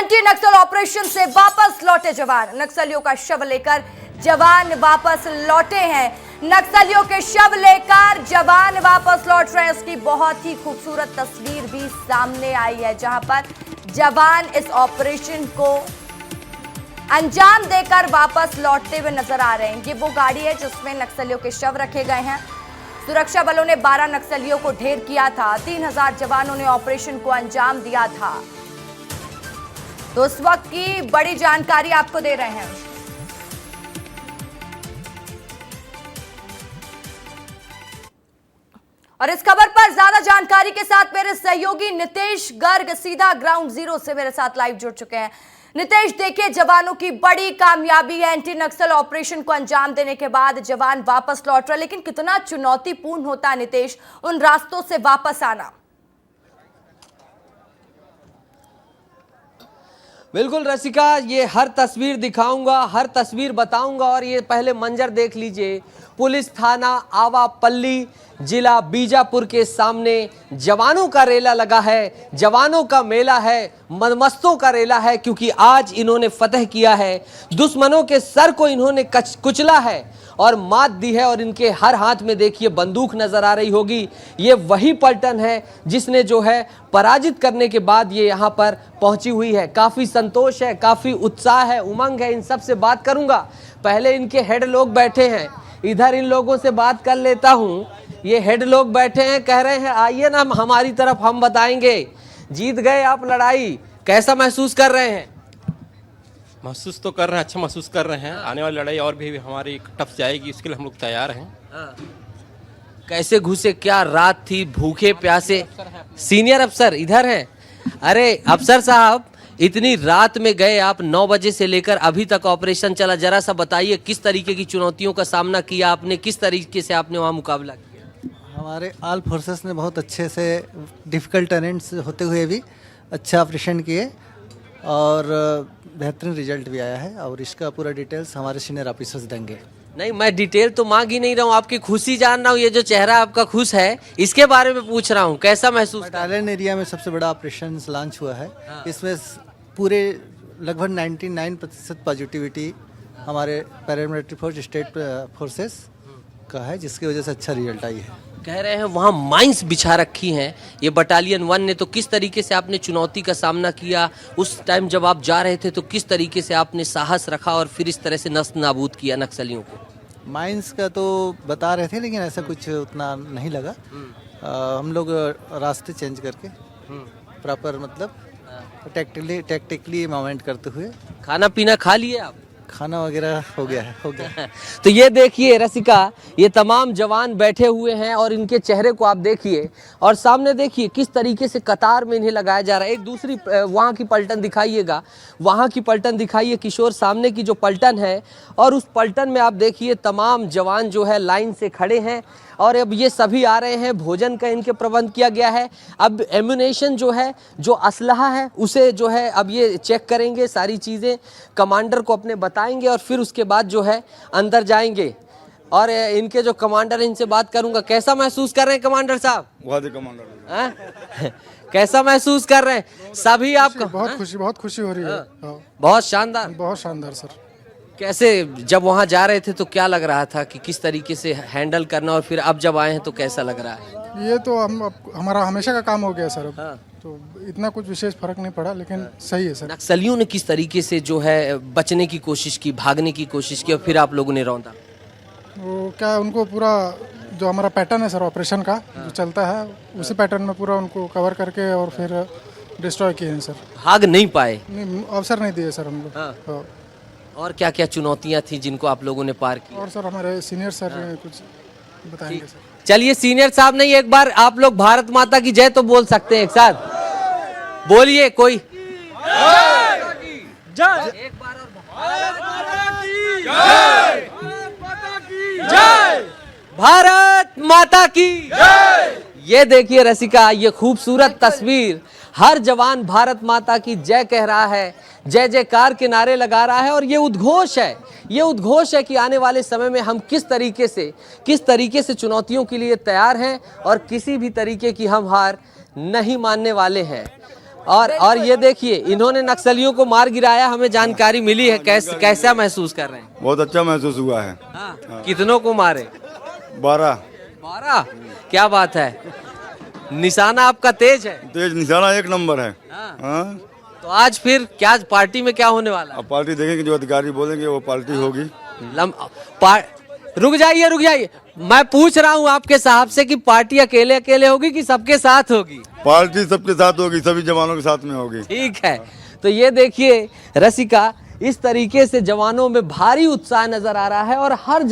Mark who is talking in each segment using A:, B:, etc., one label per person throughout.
A: Anti नक्सल operation से वापस लौटे जवान। नक्सलियों का शव लेकर जवान वापस लौटे हैं। नक्सलियों के शव लेकर जवान वापस लौट रहे हैं। इसकी बहुत ही खूबसूरत तस्वीर भी सामने आई है, जहां पर जवान इस ऑपरेशन को अंजाम देकर वापस लौटते हुए नजर आ रहे हैं। ये वो गाड़ी है जिसमें नक्सलियों के शव रखे गए हैं। सुरक्षा बलों ने 12 नक्सलियों को ढेर किया था। 3000 जवानों ने ऑपरेशन को अंजाम दिया था। तो उस वक्त की बड़ी जानकारी आपको दे रहे हैं। और इस खबर पर ज्यादा जानकारी के साथ मेरे सहयोगी नितेश गर्ग सीधा ग्राउंड जीरो से मेरे साथ लाइव जुड़ चुके हैं। नितेश, देखिए, जवानों की बड़ी कामयाबी है। एंटी नक्सल ऑपरेशन को अंजाम देने के बाद जवान वापस लौट रहे, लेकिन कितना चुनौतीपूर्ण होता है नितेश उन रास्तों से वापस आना।
B: बिल्कुल रसिका, ये हर तस्वीर दिखाऊंगा, हर तस्वीर बताऊंगा। और ये पहले मंजर देख लीजिए, पुलिस थाना आवापल्ली जिला बीजापुर के सामने जवानों का रेला लगा है, जवानों का मेला है, मस्तों का रेला है, क्योंकि आज इन्होंने फतह किया है। दुश्मनों के सर को इन्होंने कुचला है और मात दी है। और इनके हर हाथ में देखिए बंदूक नजर आ रही होगी। ये वही पलटन है जिसने जो है पराजित करने के बाद ये यहाँ पर पहुंची हुई है। काफी संतोष है, काफी उत्साह है, उमंग है। इन सब से बात करूंगा। पहले इनके हेड लोग बैठे हैं, इधर इन लोगों से बात कर लेता हूँ। ये हेड लोग बैठे हैं, कह रहे हैं आइए ना हमारी तरफ, हम बताएंगे। जीत गए आप लड़ाई, कैसा महसूस कर रहे हैं?
C: महसूस तो कर रहे हैं, अच्छा महसूस कर रहे हैं। आने वाली लड़ाई और भी हमारी टफ जाएगी, इसके लिए हम लोग तैयार हैं।
B: कैसे घुसे, क्या रात थी, भूखे प्यासे? सीनियर अफसर इधर हैं। अरे अफसर साहब, इतनी रात में गए आप, 9 बजे से लेकर अभी तक ऑपरेशन चला। जरा सा बताइए किस तरीके की चुनौतियों का सामना किया आपने, किस तरीके से आपने वहाँ मुकाबला किया?
D: हमारे आल फोर्सेस ने बहुत अच्छे से डिफ़िकल्ट टेरेंस होते हुए भी अच्छा ऑपरेशन किए और बेहतरीन रिजल्ट भी आया है। और इसका पूरा डिटेल्स हमारे सीनियर ऑफिसर्स देंगे।
B: नहीं, मैं डिटेल तो मांग ही नहीं रहा हूँ, आपकी खुशी जान रहा हूँ। ये जो चेहरा आपका खुश है, इसके बारे में पूछ रहा हूँ, कैसा महसूस?
D: बटालियन एरिया में सबसे बड़ा ऑपरेशन लॉन्च हुआ है। इसमें पूरे लगभग 99% पॉजिटिविटी हमारे पैरामिलिट्री फोर्स, स्टेट फोर्सेस का है, जिसकी वजह से अच्छा रिजल्ट आई है।
B: कह रहे हैं वहाँ माइंस बिछा रखी हैं ये बटालियन 1 ने। तो किस तरीके से आपने चुनौती का सामना किया उस टाइम जब आप जा रहे थे? तो किस तरीके से आपने साहस रखा और फिर इस तरह से नष्ट नाबूद किया नक्सलियों को?
D: माइंस का तो बता रहे थे, लेकिन ऐसा कुछ उतना नहीं लगा। हम लोग रास्ते चेंज करके प्रॉपर मतलब टैक्टिकली मूवमेंट करते हुए।
B: खाना पीना खा लिए आप?
D: खाना वगैरह हो गया।
B: तो ये देखिए रसिका, ये तमाम जवान बैठे हुए हैं और इनके चेहरे को आप देखिए और सामने देखिए किस तरीके से कतार में इन्हें लगाया जा रहा है। एक दूसरी वहाँ की पलटन दिखाइएगा, वहाँ की पलटन दिखाइए किशोर, सामने की जो पलटन है। और उस पलटन में आप देखिए तमाम जवान जो है लाइन से खड़े हैं और अब ये सभी आ रहे हैं। भोजन का इनके प्रबंध किया गया है। अब एम्यूनेशन जो है, जो असलहा है, उसे जो है अब ये चेक करेंगे, सारी चीज़ें कमांडर को अपने बताएंगे और फिर उसके बाद जो है अंदर जाएंगे। और इनके जो कमांडर हैं, इनसे बात करूंगा। कैसा महसूस कर रहे हैं कमांडर साहब?
E: बहुत ही कमांडर।
B: कैसा महसूस कर रहे हैं सभी? आपका
E: बहुत खुशी हो रही है।
B: बहुत शानदार,
E: बहुत शानदार सर।
B: कैसे जब वहाँ जा रहे थे तो क्या लग रहा था कि किस तरीके से हैंडल करना, और फिर अब जब आए हैं तो कैसा लग रहा है?
E: ये तो हमारा हमेशा का काम हो गया सर। तो इतना कुछ विशेष फर्क नहीं पड़ा, लेकिन सही है सर।
B: नक्सलियों ने किस तरीके से जो है बचने की कोशिश की, भागने की कोशिश की, और फिर आप लोगों ने रौंदा?
E: वो क्या, उनको पूरा जो हमारा पैटर्न है सर ऑपरेशन का जो चलता है, उसी पैटर्न में पूरा उनको कवर करके और फिर डिस्ट्रॉय किए हैं सर।
B: भाग नहीं पाए?
E: नहीं, अवसर नहीं दिए सर हम लोग।
B: और क्या क्या चुनौतियां थी जिनको आप लोगों ने पार की?
E: और सर हमारे सीनियर सर कुछ बताएंगे सर।
B: चलिए सीनियर साहब, नहीं एक बार आप लोग भारत माता की जय तो बोल सकते हैं एक साथ, बोलिए कोई। एक बार और भारत माता की जय। ये देखिए रसिका, ये खूबसूरत तस्वीर, हर जवान भारत माता की जय कह रहा है, जय जयकार के नारे लगा रहा है। और ये उद्घोष है, ये उद्घोष है कि आने वाले समय में हम किस तरीके से चुनौतियों के लिए तैयार हैं और किसी भी तरीके की हम हार नहीं मानने वाले हैं। और ये देखिए इन्होंने नक्सलियों को मार गिराया, हमें जानकारी मिली है। कैसा महसूस कर रहे हैं?
F: बहुत अच्छा महसूस हुआ है।
B: हाँ। कितनों को मारे?
F: 12।
B: क्या बात है, निशाना आपका तेज है।
F: तेज निशाना एक नंबर है।
B: हाँ। तो आज फिर क्या पार्टी में क्या होने वाला है?
F: अब पार्टी देखेंगे, जो अधिकारी बोलेंगे वो पार्टी होगी।
B: रुक जाइए, मैं पूछ रहा हूँ आपके साहब से कि पार्टी अकेले अकेले होगी कि सबके साथ होगी?
F: पार्टी सबके साथ होगी, सभी जवानों के साथ में होगी।
B: ठीक है, तो ये देखिए रसिका, इस तरीके से जवानों में भारी उत्साह नजर आ रहा है और हर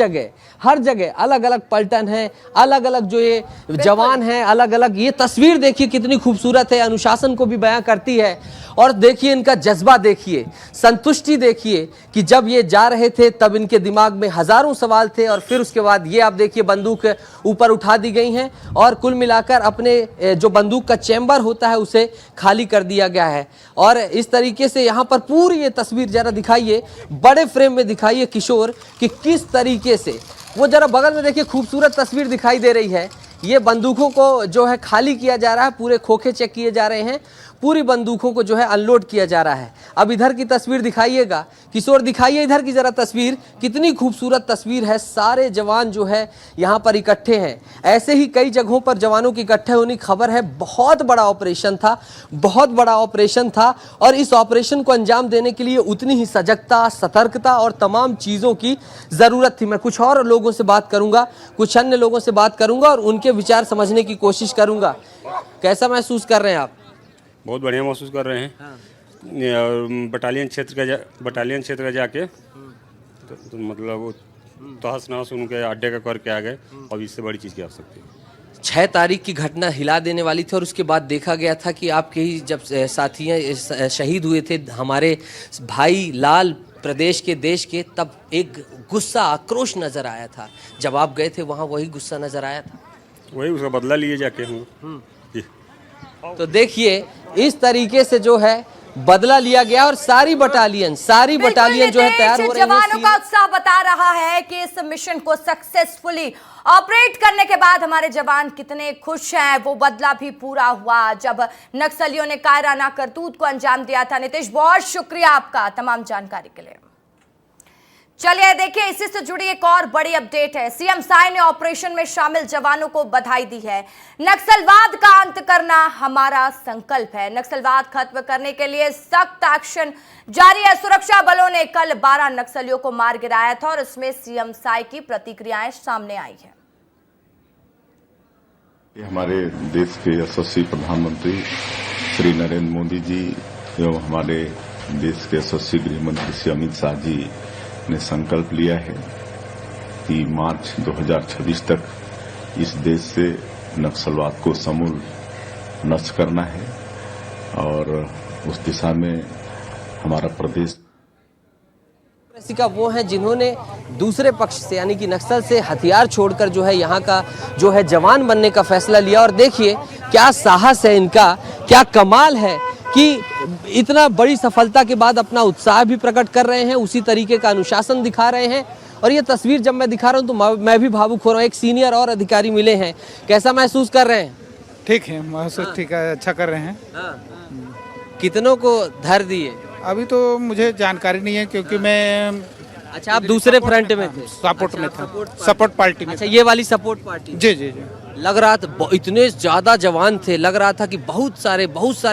B: जगह अलग अलग पलटन है, अलग अलग जो ये जवान हैं, अलग अलग। ये तस्वीर देखिए कितनी खूबसूरत है, अनुशासन को भी बयां करती है। और देखिए इनका जज्बा देखिए, संतुष्टि देखिए कि जब ये जा रहे थे तब इनके दिमाग में हजारों सवाल थे और फिर उसके बाद ये आप देखिए बंदूक ऊपर उठा दी गई हैं और कुल मिलाकर अपने जो बंदूक का चैम्बर होता है उसे खाली कर दिया गया है। और इस तरीके से यहाँ पर पूरी ये तस्वीर जरा दिखाइए, बड़े फ्रेम में दिखाइए किशोर, कि किस तरीके से वो जरा बगल में देखिए, खूबसूरत तस्वीर दिखाई दे रही है। ये बंदूकों को जो है खाली किया जा रहा है, पूरे खोखे चेक किए जा रहे हैं, पूरी बंदूकों को जो है अनलोड किया जा रहा है। अब इधर की तस्वीर दिखाइएगा किशोर, दिखाइए इधर की जरा तस्वीर, कितनी खूबसूरत तस्वीर है। सारे जवान जो है यहाँ पर इकट्ठे हैं। ऐसे ही कई जगहों पर जवानों की इकट्ठे होने की खबर है। बहुत बड़ा ऑपरेशन था और इस ऑपरेशन को अंजाम देने के लिए उतनी ही सजगता, सतर्कता और तमाम चीज़ों की ज़रूरत थी। मैं कुछ और लोगों से बात करूँगा, कुछ अन्य लोगों से बात करूँगा और उनके विचार समझने की कोशिश करूँगा। कैसा महसूस कर रहे हैं आप?
G: बहुत बढ़िया महसूस कर रहे हैं। हाँ। बटालियन क्षेत्र का जाके तो मतलब तहस नहस उनके अड्डे का करके आ गए। अब इससे बड़ी चीज़ क्या हो सकती है?
B: 6 तारीख की घटना हिला देने वाली थी और उसके बाद देखा गया था कि आपके ही जब साथी शहीद हुए थे हमारे भाई लाल, प्रदेश के, देश के, तब एक गुस्सा, आक्रोश नजर आया था। जब आप गए थे वहाँ वही गुस्सा नजर आया था?
G: वही उसका बदला लिए जाके हम।
B: तो देखिए इस तरीके से जो है बदला लिया गया और सारी बटालियन जो है तैयार हो रही है।
A: जवानों का उत्साह बता रहा है कि इस मिशन को सक्सेसफुली ऑपरेट करने के बाद हमारे जवान कितने खुश हैं। वो बदला भी पूरा हुआ जब नक्सलियों ने कायराना करतूत को अंजाम दिया था। नीतीश, बहुत शुक्रिया आपका तमाम जानकारी के लिए। चलिए देखिए, इसी से जुड़ी एक और बड़ी अपडेट है। सीएम साई ने ऑपरेशन में शामिल जवानों को बधाई दी है। नक्सलवाद का अंत करना हमारा संकल्प है। नक्सलवाद खत्म करने के लिए सख्त एक्शन जारी है। सुरक्षा बलों ने कल 12 नक्सलियों को मार गिराया था और इसमें सीएम साई की प्रतिक्रियाएं सामने आई है।
H: हमारे देश के यशस्वी प्रधानमंत्री श्री नरेंद्र मोदी जी एवं हमारे देश के यशस्वी गृह मंत्री श्री अमित शाह जी ने संकल्प लिया है कि मार्च 2026 तक इस देश से नक्सलवाद को समूल नष्ट करना है और उस दिशा में हमारा प्रदेश।
B: रसिका वो हैं जिन्होंने दूसरे पक्ष से यानी कि नक्सल से हथियार छोड़कर जो है यहाँ का जो है जवान बनने का फैसला लिया। और देखिए क्या साहस है इनका, क्या कमाल है कि इतना बड़ी सफलता के बाद अपना उत्साह भी प्रकट कर रहे हैं, उसी तरीके का अनुशासन दिखा रहे हैं। और ये तस्वीर जब मैं दिखा रहा हूँ तो मैं भी भावुक हो रहा हूँ। एक सीनियर और अधिकारी मिले हैं, कैसा महसूस कर रहे हैं?
E: ठीक है, महसूस ठीक है, अच्छा कर रहे हैं।
B: कितनों को धर दिए?
E: अभी तो मुझे जानकारी नहीं है क्योंकि मैं
B: अच्छा आप दूसरे फ्रंट में थे?
E: सपोर्ट में था, सपोर्ट पार्टी में।
B: अच्छा ये वाली सपोर्ट पार्टी?
E: जी जी जी।
B: लग रहा था इतने ज्यादा जवान थे, लग रहा था कि बहुत सारे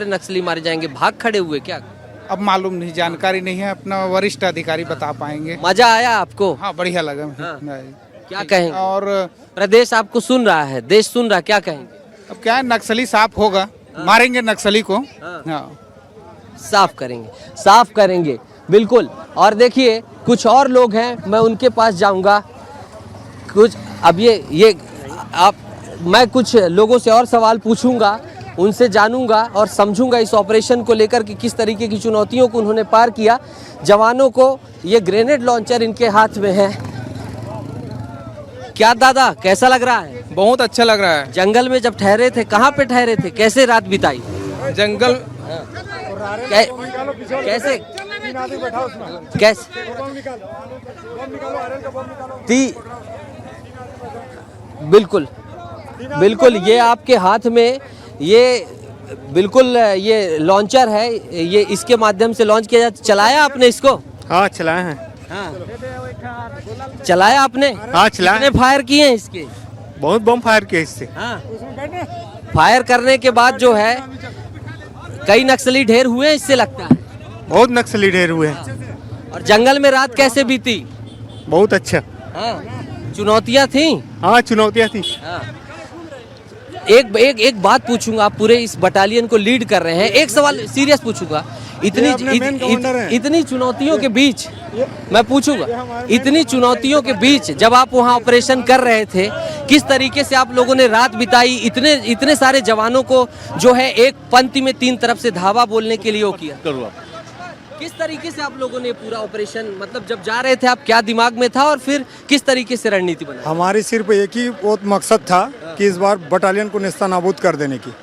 B: नक्सली मारे जाएंगे, भाग खड़े हुए क्या?
E: अब मालूम नहीं, जानकारी नहीं है, अपना वरिष्ठ अधिकारी बता पाएंगे।
B: मजा आया आपको?
E: हाँ बढ़िया लगा।
B: हाँ। क्या कहेंगे?
E: और
B: प्रदेश आपको सुन रहा है, देश सुन रहा है, क्या कहेंगे?
E: अब क्या है, नक्सली साफ होगा। मारेंगे नक्सली को। हाँ।
B: साफ करेंगे बिल्कुल। और देखिए कुछ और लोग हैं, मैं उनके पास जाऊंगा। कुछ अब ये आप मैं कुछ लोगों से और सवाल पूछूंगा, उनसे जानूंगा और समझूंगा इस ऑपरेशन को लेकर कि किस तरीके की चुनौतियों को उन्होंने पार किया। जवानों को ये ग्रेनेड लॉन्चर इनके हाथ में है। क्या दादा कैसा लग रहा है?
I: बहुत अच्छा लग रहा है।
B: जंगल में जब ठहरे थे, कहाँ पे ठहरे थे, कैसे रात बिताई?
I: जंगल
B: कैसे बिल्कुल ये आपके हाथ में ये बिल्कुल ये लॉन्चर है, ये इसके माध्यम से लॉन्च किया जाता। चलाया आपने इसको?
I: हाँ चलाए हैं।
B: हाँ चलाया आपने?
I: हाँ चलाए।
B: कितने फायर किए हैं इसके?
I: बहुत बम फायर किया इससे।
B: हाँ फायर करने के बाद जो है कई नक्सली ढेर हुए हैं इससे लगता है।
I: बहुत नक्सली ढेर हुए हैं।
B: और जंगल में रात कैसे बीती?
I: बहुत अच्छा।
B: हाँ चुनौतियाँ थी?
I: हाँ चुनौतियाँ थी।
B: हाँ। एक बात पूछूंगा, आप पूरे इस बटालियन को लीड कर रहे हैं, एक सवाल सीरियस पूछूंगा। इतनी चुनौतियों के बीच मैं पूछूंगा, इतनी चुनौतियों के बीच जब आप वहां ऑपरेशन कर रहे थे, किस तरीके से आप लोगों ने रात बिताई? इतने सारे जवानों को जो है एक पंक्ति में 3 तरफ से धावा बोलने के लिए वो किया। किस तरीके से आप लोगों ने पूरा ऑपरेशन, मतलब जब जा रहे थे आप क्या दिमाग में था और फिर किस तरीके से रणनीति बना?
J: हमारी सिर्फ एक ही मकसद था कि इस बार बटालियन को नेस्तनाबूद कर देने की,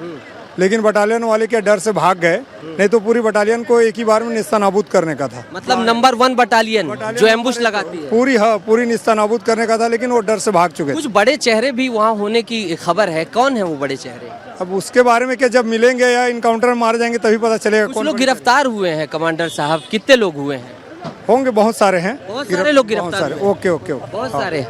J: लेकिन बटालियन वाले के डर से भाग गए, नहीं तो पूरी बटालियन को एक ही बार में नेस्तनाबूद करने का था।
B: मतलब नंबर 1 बटालियन जो एम्बुश लगाती है
J: पूरी नेस्तनाबूद करने का था, लेकिन वो डर से भाग चुके।
B: कुछ बड़े चेहरे भी वहाँ होने की खबर है, कौन है वो बड़े चेहरे?
J: अब उसके बारे में क्या, जब मिलेंगे या इनकाउंटर में मारे जाएंगे तभी पता चलेगा।
B: कुछ लोग गिरफ्तार हुए हैं कमांडर साहब, कितने लोग हुए हैं?
J: होंगे, बहुत सारे हैं।
B: बहुत सारे लोग गिरफ्तार हुए।
J: ओके।
B: बहुत सारे।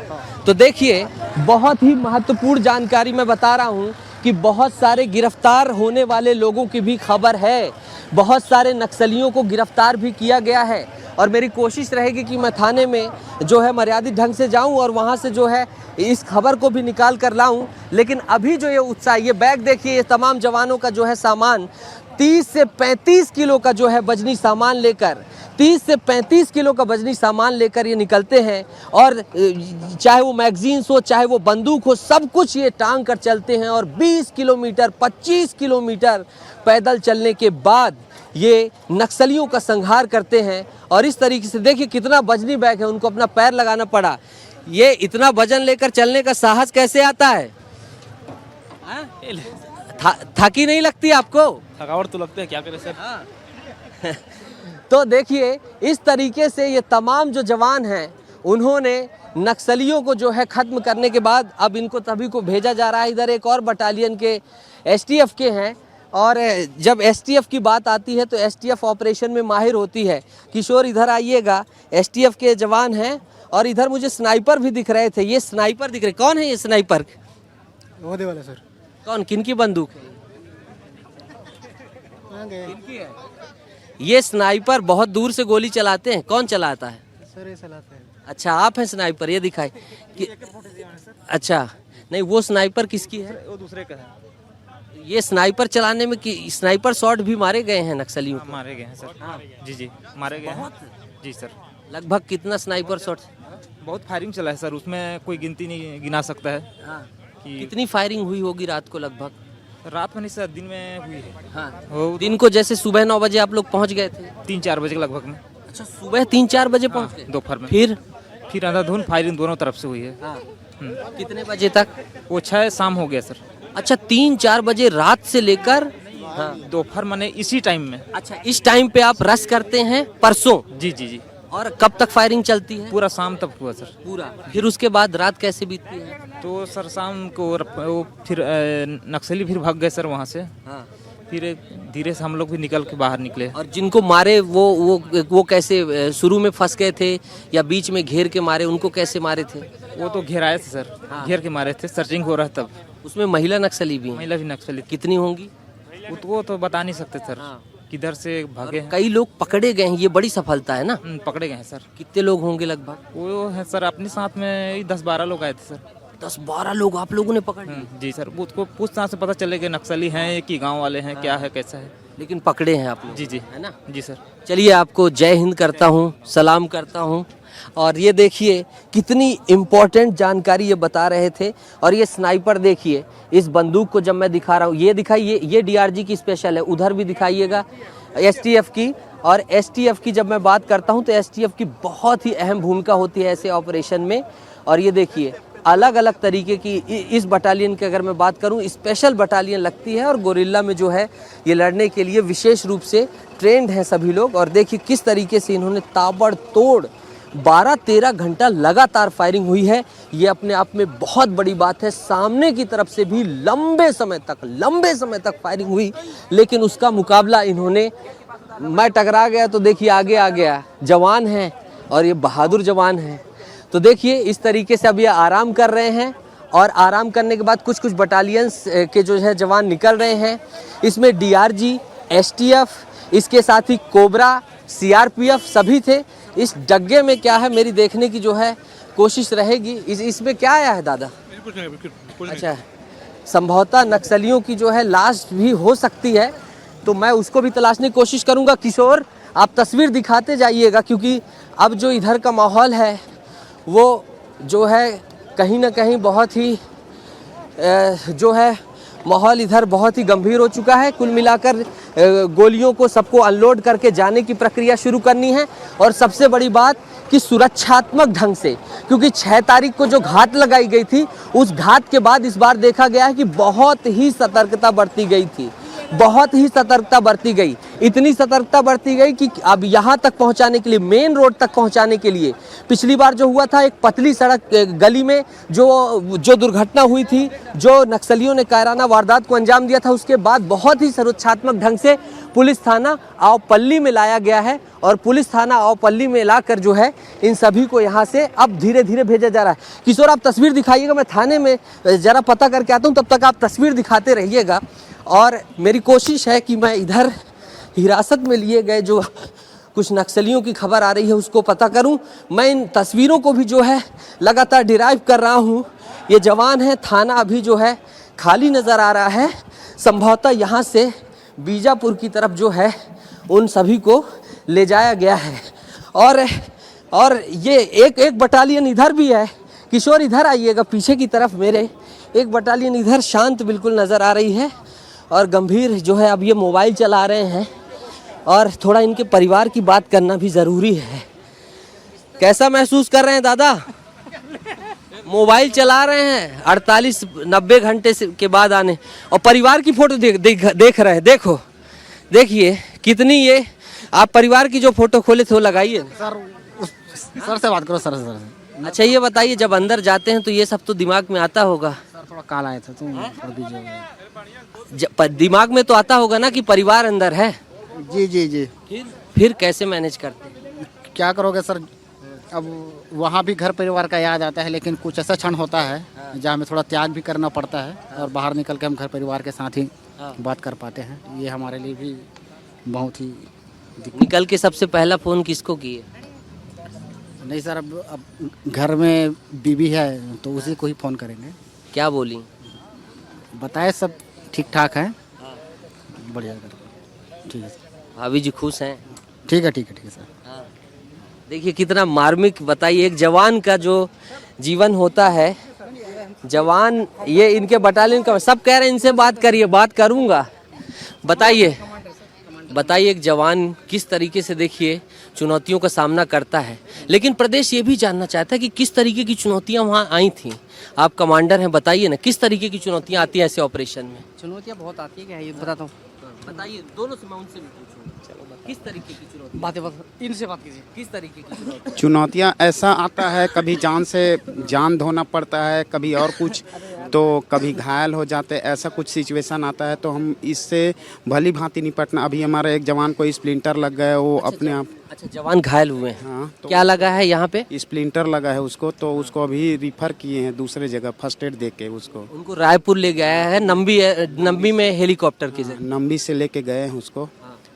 B: तो देखिए बहुत ही महत्वपूर्ण जानकारी मैं बता रहा हूँ कि बहुत सारे गिरफ्तार होने वाले लोगों की भी खबर है, बहुत सारे नक्सलियों को गिरफ्तार भी किया गया है। और मेरी कोशिश रहेगी कि मैं थाने में जो है मर्यादित ढंग से जाऊं और वहां से जो है इस खबर को भी निकाल कर लाऊं। लेकिन अभी जो ये उत्साह, ये बैग देखिए, ये तमाम जवानों का जो है सामान 30 से 35 किलो का जो है वजनी सामान लेकर 30 से 35 किलो का वजनी सामान लेकर ये निकलते हैं। और चाहे वो मैगजीन्स हो, चाहे वो बंदूक हो, सब कुछ ये टांग कर चलते हैं। और 20 किलोमीटर 25 किलोमीटर पैदल चलने के बाद ये नक्सलियों का संहार करते हैं। और इस तरीके से देखिए कितना वजनी बैग है, उनको अपना पैर लगाना पड़ा। ये इतना वजन लेकर चलने का साहस कैसे आता है? थकी नहीं लगती आपको?
C: थकावट तो लगता है, क्या करें सर।
B: तो देखिए इस तरीके से ये तमाम जो जवान हैं उन्होंने नक्सलियों को जो है ख़त्म करने के बाद अब इनको सभी को भेजा जा रहा है। इधर एक और बटालियन के एसटीएफ के हैं, और जब एसटीएफ की बात आती है तो एसटीएफ ऑपरेशन में माहिर होती है। किशोर इधर आइएगा, एसटीएफ के जवान हैं। और इधर मुझे स्नाइपर भी दिख रहे थे, ये स्नाइपर दिख रहे, कौन है ये स्नाइपर?
J: वाले वाला सर।
B: कौन, किनकी बंदूक है? किनकी है? ये स्नाइपर बहुत दूर से गोली चलाते हैं, कौन चलाता है?
J: सर ये चलाते हैं।
B: अच्छा आप हैं स्नाइपर, ये दिखाए कि अच्छा नहीं, वो स्नाइपर किसकी है?
I: वो दूसरे का है।
B: ये स्नाइपर चलाने में कि स्नाइपर शॉट भी मारे गए हैं नक्सलियों को?
I: मारे गए हैं सर। जी मारे गए हैं। जी सर।
B: लगभग कितना स्नाइपर शॉट?
I: बहुत फायरिंग चला है सर, उसमें कोई गिनती नहीं गिना सकता है। कि
B: कितनी फायरिंग हुई होगी रात को? लगभग
I: रात में नहीं सर, दिन में हुई है।
B: हाँ दिन को, जैसे सुबह 9 बजे आप लोग पहुंच गए थे?
I: 3-4 बजे के लगभग में।
B: अच्छा सुबह 3-4 बजे पहुंच गए?
I: दोपहर में।
B: फिर
I: अंधाधुंध फायरिंग दोनों तरफ से हुई है।
B: कितने बजे तक?
I: वो 6 शाम हो गया सर।
B: अच्छा 3-4 बजे रात से लेकर
I: दोपहर माने इसी टाइम में।
B: अच्छा इस टाइम पे आप रश करते हैं परसों?
I: जी।
B: और कब तक फायरिंग चलती है?
I: पूरा शाम तक हुआ सर।
B: पूरा। फिर उसके बाद रात कैसे बीतती है?
I: तो सर शाम को वो फिर नक्सली फिर भाग गए सर वहाँ से। फिर धीरे से हम लोग भी निकल के बाहर निकले।
B: और जिनको मारे वो कैसे, शुरू में फंस गए थे या बीच में घेर के मारे? उनको कैसे मारे थे?
I: वो तो घेराए थे सर। घेर के मारे थे, सर्चिंग हो रहा तब।
B: उसमें महिला नक्सली भी?
I: महिला भी नक्सली।
B: कितनी होंगी?
I: वो तो बता नहीं सकते सर, किधर से भागे हैं।
B: कई लोग पकड़े गए हैं, ये बड़ी सफलता है ना?
I: पकड़े गए हैं सर।
B: कितने लोग होंगे लगभग?
I: वो है सर अपने साथ में 10-12 लोग आए थे सर।
B: 10-12 लोग आप लोगों ने पकड़ लिए?
I: जी सर। उसको पूछताछ से पता चलेगा नक्सली हैं कि गांव वाले हैं, क्या है कैसा है।
B: लेकिन पकड़े हैं आप लोग?
I: जी
B: है ना?
I: जी सर।
B: चलिए आपको जय हिंद करता हूँ, सलाम करता हूँ। और ये देखिए कितनी इम्पोर्टेंट जानकारी ये बता रहे थे। और ये स्नाइपर देखिए, इस बंदूक को जब मैं दिखा रहा हूँ, ये दिखाइए, ये डीआरजी की स्पेशल है, उधर भी दिखाइएगा एसटीएफ की। और एसटीएफ की जब मैं बात करता हूँ तो एसटीएफ की बहुत ही अहम भूमिका होती है ऐसे ऑपरेशन में। और ये देखिए अलग अलग तरीके की इस बटालियन की अगर मैं बात करूं, स्पेशल बटालियन लगती है। और गोरिल्ला में जो है ये लड़ने के लिए विशेष रूप से ट्रेंड हैं सभी लोग। और देखिए किस तरीके से इन्होंने ताबड़तोड़ 12-13 घंटा लगातार फायरिंग हुई है। ये अपने आप में बहुत बड़ी बात है। सामने की तरफ से भी लंबे समय तक फायरिंग हुई, लेकिन उसका मुकाबला इन्होंने, मैं टकरा गया तो देखिए आगे आ गया। जवान हैं और ये बहादुर जवान हैं। तो देखिए इस तरीके से अब ये आराम कर रहे हैं और आराम करने के बाद कुछ बटालियंस के जो है जवान निकल रहे हैं। इसमें डीआरजी, एसटीएफ, इसके साथ ही कोबरा, सीआरपीएफ सभी थे। इस डग्गे में क्या है मेरी देखने की जो है कोशिश रहेगी। इसमें क्या आया है दादा? अच्छा, संभवतः नक्सलियों की जो है लाश भी हो सकती है, तो मैं उसको भी तलाशने की कोशिश करूंगा। किशोर, आप तस्वीर दिखाते जाइएगा, क्योंकि अब जो इधर का माहौल है वो जो है कहीं ना कहीं बहुत ही जो है माहौल इधर बहुत ही गंभीर हो चुका है। कुल मिलाकर गोलियों को सबको अनलोड करके जाने की प्रक्रिया शुरू करनी है। और सबसे बड़ी बात कि सुरक्षात्मक ढंग से, क्योंकि 6 तारीख को जो घात लगाई गई थी, उस घात के बाद इस बार देखा गया है कि बहुत ही सतर्कता बरती गई थी, बहुत ही सतर्कता बरती गई। इतनी सतर्कता बरती गई कि अब यहाँ तक पहुँचाने के लिए, मेन रोड तक पहुँचाने के लिए, पिछली बार जो हुआ था एक पतली सड़क गली में जो दुर्घटना हुई थी, जो नक्सलियों ने कायराना वारदात को अंजाम दिया था, उसके बाद बहुत ही सुरक्षात्मक ढंग से पुलिस थाना आवपल्ली में लाया गया है। और पुलिस थाना आवपल्ली में लाकर जो है इन सभी को यहाँ से अब धीरे धीरे भेजा जा रहा है। किशोर, आप तस्वीर दिखाइएगा, मैं थाने में ज़रा पता करके आता हूँ, तब तक आप तस्वीर दिखाते रहिएगा। और मेरी कोशिश है कि मैं इधर हिरासत में लिए गए जो कुछ नक्सलियों की खबर आ रही है उसको पता करूं। मैं इन तस्वीरों को भी जो है लगातार डिराइव कर रहा हूं। ये जवान है, थाना अभी जो है खाली नज़र आ रहा है। संभवतः यहाँ से बीजापुर की तरफ जो है उन सभी को ले जाया गया है। और ये एक बटालियन इधर भी है। किशोर, इधर आइएगा पीछे की तरफ मेरे। एक बटालियन इधर शांत बिल्कुल नज़र आ रही है और गंभीर जो है अब ये मोबाइल चला रहे हैं और थोड़ा इनके परिवार की बात करना भी ज़रूरी है। कैसा महसूस कर रहे हैं दादा? मोबाइल चला रहे हैं 48-90 घंटे के बाद आने, और परिवार की फोटो देख रहे हैं। देखिए कितनी, ये आप परिवार की जो फोटो खोले थे वो लगाइए।
K: सर से बात करो, सर से।
B: अच्छा, ये बताइए जब अंदर जाते हैं तो ये सब तो दिमाग में आता होगा?
K: सर थोड़ा काल आए थे तुम
B: दिमाग में तो आता होगा ना कि परिवार अंदर है।
K: जी जी जी।
B: फिर कैसे मैनेज करते हैं?
K: क्या करोगे सर, अब वहाँ भी घर परिवार का याद आता है, लेकिन कुछ ऐसा क्षण होता है जहाँ हमें थोड़ा त्याग भी करना पड़ता है और बाहर निकल के हम घर परिवार के साथ ही बात कर पाते हैं। ये हमारे लिए भी बहुत ही
B: निकल के सबसे पहला फ़ोन किसको किए?
K: नहीं सर, अब घर में बीवी है तो उसी को ही फ़ोन करेंगे।
B: क्या बोली?
K: बताए सब ठीक ठाक है, बढ़िया, ठीक है।
B: भाभी जी खुश हैं?
K: ठीक है सर।
B: देखिए कितना मार्मिक, बताइए एक जवान का जो जीवन होता है। जवान, ये इनके बटालियन का, सब कह रहे हैं इनसे बात करिए, बात करूंगा। बताइए एक जवान किस तरीके से देखिए चुनौतियों का सामना करता है। लेकिन प्रदेश ये भी जानना चाहता है कि किस तरीके की चुनौतियां वहां आई थी। आप कमांडर हैं, बताइए ना किस तरीके की चुनौतियां आती हैं ऐसे ऑपरेशन में?
K: चुनौतियाँ बहुत आती है, क्या ये बताता हूँ।
B: बताइए, दोनों से, मैं उनसे भी पूछूंगा। किस तरीके की चुनौती?
K: इनसे बात कीजिए।
B: किस तरीके की चुनौती?
L: चुनौतियाँ ऐसा आता है, कभी जान से जान धोना पड़ता है, कभी और कुछ, तो कभी घायल हो जाते, ऐसा कुछ सिचुएशन आता है, तो हम इससे भली भांति निपटना। अभी हमारे एक जवान को स्प्लिंटर लग गए, वो अपने आप।
B: अच्छा, जवान घायल हुए हैं?
L: हाँ। तो
B: क्या लगा है यहाँ पे?
L: स्प्लिंटर लगा है उसको, तो उसको अभी रिफर किए हैं दूसरे जगह, फर्स्ट एड दे के उसको।
B: उनको रायपुर ले गया है, नंबी में हेलीकॉप्टर के जरिए।
L: नंबी से लेके गए हैं उसको।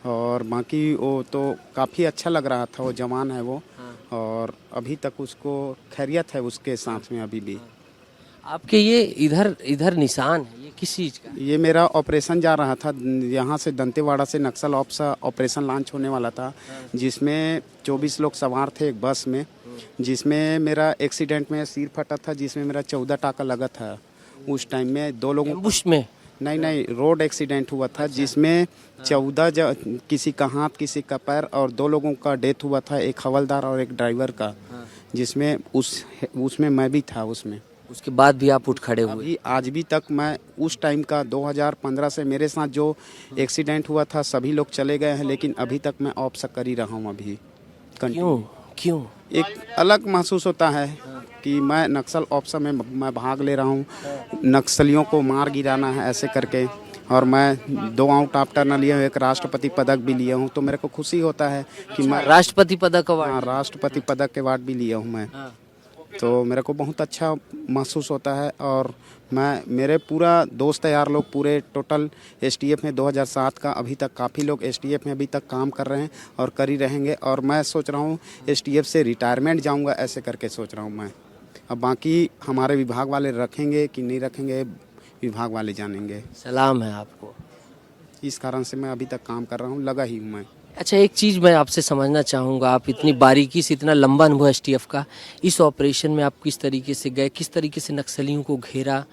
L: और बाकी वो तो काफ़ी अच्छा लग रहा था, वो जवान है वो। और अभी तक उसको खैरियत है उसके साथ में अभी भी।
B: आपके ये इधर निशान है, ये किस चीज़ का?
L: ये मेरा ऑपरेशन जा रहा था, यहाँ से दंतेवाड़ा से नक्सल ऑपरेशन लॉन्च होने वाला था, जिसमें 24 लोग सवार थे एक बस में, जिसमें मेरा एक्सीडेंट में सिर फटा था, जिसमें मेरा 14 टाका लगा था। उस टाइम में 2 लोगों
B: में
L: नहीं, रोड एक्सीडेंट हुआ था, जिसमें 14 किसी का हाथ, किसी का पैर, और 2 लोगों का डेथ हुआ था, एक हवलदार और एक ड्राइवर का, जिसमें उसमें मैं भी था उसमें।
B: उसके बाद भी आप उठ खड़े हुए?
L: अभी आज भी तक मैं उस टाइम का 2015 से मेरे साथ जो एक्सीडेंट हुआ था, सभी लोग चले गए हैं, लेकिन अभी तक मैं ऑफ कर ही रहा हूँ अभी।
B: क्यों?
L: एक अलग महसूस होता है कि मैं नक्सल ऑप्शन में मैं भाग ले रहा हूँ, नक्सलियों को मार गिराना है ऐसे करके, और मैं 2 आउट ऑफ टर्न लिए हूँ, एक राष्ट्रपति पदक भी लिया हूँ, तो मेरे को खुशी होता है कि मैं
B: राष्ट्रपति पदक अवार्ड?
L: हाँ, राष्ट्रपति पदक के अवार्ड भी लिया हूँ मैं। तो मेरे को बहुत अच्छा महसूस होता है। और मैं मेरे पूरा दोस्त यार लोग पूरे टोटल एसटीएफ में 2007 का अभी तक काफ़ी लोग एसटीएफ में अभी तक काम कर रहे हैं और कर ही रहेंगे। और मैं सोच रहा हूँ एसटीएफ से रिटायरमेंट जाऊँगा ऐसे करके सोच रहा हूँ मैं। अब बाकी हमारे विभाग वाले रखेंगे कि नहीं रखेंगे, विभाग वाले जानेंगे।
B: सलाम है आपको।
L: इस कारण से मैं अभी तक काम कर रहा हूँ, लगा ही हूँ मैं।
B: अच्छा, एक चीज़ मैं आपसे समझना चाहूँगा, आप इतनी बारीकी से, इतना लंबा अनुभव एसटीएफ का, इस ऑपरेशन में आप किस तरीके से गए, किस तरीके से नक्सलियों को घेरा,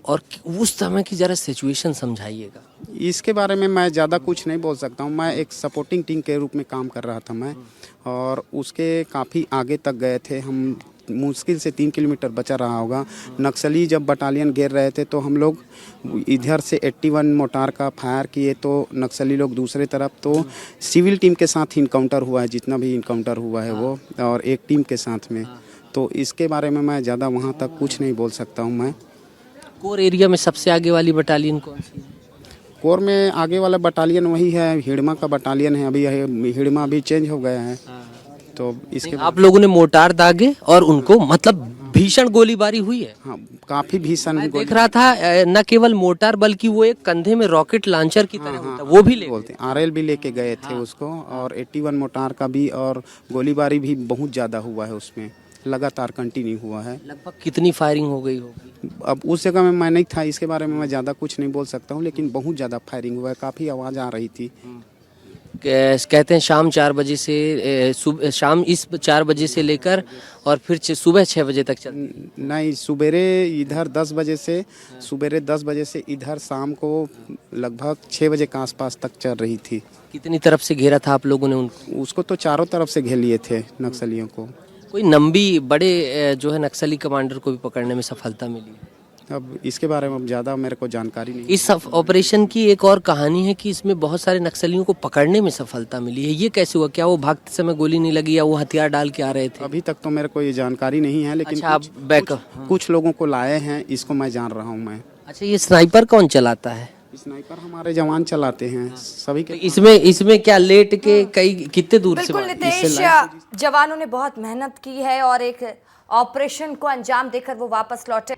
B: और उस समय की ज़रा सिचुएशन समझाइएगा।
L: इसके बारे में मैं ज़्यादा कुछ नहीं बोल सकता हूँ। मैं एक सपोर्टिंग टीम के रूप में काम कर रहा था मैं, और उसके काफ़ी आगे तक गए थे हम। मुश्किल से 3 किलोमीटर बचा रहा होगा। नक्सली जब बटालियन घेर रहे थे तो हम लोग इधर से 81 मोटार का फायर किए, तो नक्सली लोग दूसरे तरफ, तो सिविल टीम के साथ इनकाउंटर हुआ है, जितना भी इनकाउंटर हुआ है वो, और एक टीम के साथ में। तो इसके बारे में मैं ज़्यादा वहाँ तक कुछ नहीं बोल सकता हूँ मैं।
B: कोर एरिया में सबसे आगे वाली बटालियन कौन सी है?
L: कोर में आगे वाला बटालियन वही है, हिड़मा का बटालियन है। अभी हिड़मा अभी चेंज हो गया है। तो इसके
B: आप लोगों ने मोटार दागे और उनको मतलब भीषण गोलीबारी हुई है?
L: हाँ, काफी भीषण।
B: मैं देख रहा था न केवल मोटार बल्कि वो एक कंधे में रॉकेट लॉन्चर की तरह होता है, वो भी
L: बोलते हैं, आरएल भी लेके गए थे उसको, और 81 मोटार का भी, और गोलीबारी भी बहुत ज़्यादा हुआ है उसमें, लगातार कंटिन्यू हुआ है।
B: लगभग कितनी फायरिंग हो गई होगी?
L: अब उस जगह में मैं नहीं था, इसके बारे में मैं ज़्यादा कुछ नहीं बोल सकता हूँ, लेकिन बहुत ज़्यादा फायरिंग हुआ है, काफ़ी आवाज़ आ रही थी।
B: कहते हैं शाम 4 बजे से शाम इस 4 बजे से लेकर और फिर सुबह 6 बजे तक चलती?
L: नहीं, सुबेरे इधर 10 बजे से, सुबेरे 10 बजे से इधर शाम को लगभग 6 बजे के आसपास तक चल रही थी।
B: कितनी तरफ से घेरा था आप लोगों ने उनको?
L: उसको तो चारों तरफ से घेर लिए थे नक्सलियों को।
B: कोई नंबी बड़े जो है नक्सली कमांडर को भी पकड़ने में सफलता मिली?
L: अब इसके बारे में ज़्यादा मेरे को जानकारी नहीं।
B: इस ऑपरेशन की एक और कहानी है कि इसमें बहुत सारे नक्सलियों को पकड़ने में सफलता मिली है। ये कैसे हुआ? क्या वो भागते समय गोली नहीं लगी या वो हथियार डाल के आ रहे थे?
L: अभी तक तो मेरे को ये जानकारी नहीं है, लेकिन
B: अच्छा,
L: कुछ लोगों को लाए हैं, इसको मैं जान रहा हूँ मैं।
B: अच्छा, ये स्नाइपर कौन चलाता है?
L: स्नाइपर हमारे जवान चलाते हैं सभी के।
B: इसमें क्या लेट के कई कितने दूर से?
A: बिल्कुल नितेश, जवानों ने बहुत मेहनत की है और एक ऑपरेशन को अंजाम देकर वो वापस लौटे।